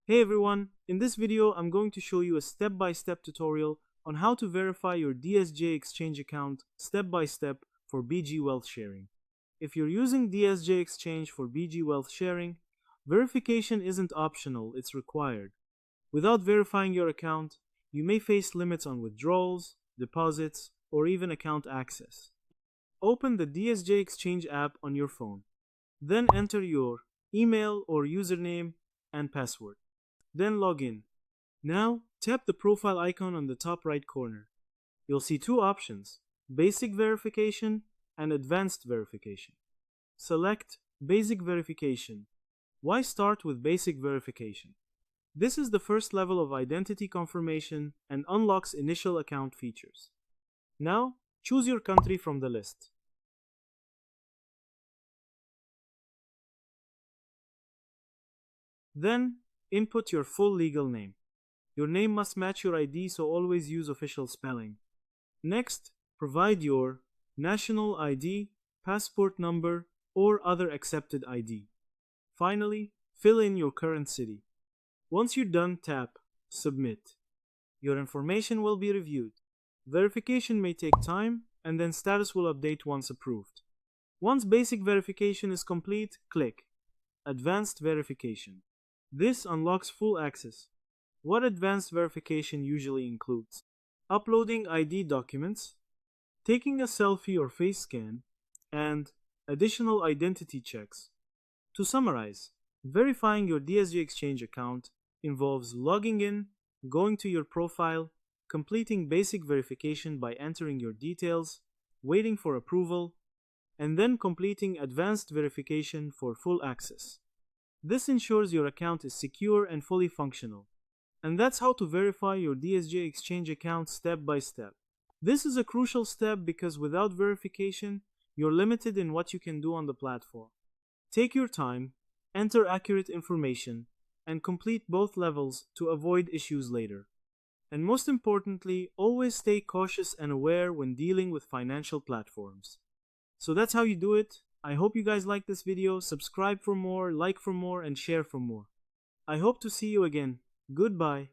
Hey everyone, in this video I'm going to show you a step-by-step tutorial on how to verify your DSJ Exchange account step-by-step for BG Wealth Sharing. If you're using DSJ Exchange for BG Wealth Sharing, verification isn't optional, it's required. Without verifying your account, you may face limits on withdrawals, deposits, or even account access. Open the DSJ Exchange app on your phone. Then enter your email or username and password. Then log in. Now, tap the profile icon on the top right corner. You'll see two options, Basic Verification and Advanced Verification. Select Basic Verification. Why start with Basic Verification? This is the first level of identity confirmation and unlocks initial account features. Now, choose your country from the list. Then, input your full legal name. Your name must match your ID, so always use official spelling. Next, provide your national ID, passport number, or other accepted ID. Finally, fill in your current city. Once you're done, tap Submit. Your information will be reviewed. Verification may take time, and then status will update once approved. Once basic verification is complete, click Advanced Verification. This unlocks full access. What advanced verification usually includes: uploading ID documents, taking a selfie or face scan, and additional identity checks. To summarize, verifying your DSJ Exchange account involves logging in, going to your profile, completing basic verification by entering your details, waiting for approval, and then completing advanced verification for full access. This ensures your account is secure and fully functional. And that's how to verify your DSJ Exchange account step by step. This is a crucial step because without verification, you're limited in what you can do on the platform. Take your time, enter accurate information, and complete both levels to avoid issues later. And most importantly, always stay cautious and aware when dealing with financial platforms. So that's how you do it. I hope you guys like this video. Subscribe for more, like for more, and share for more. I hope to see you again. Goodbye.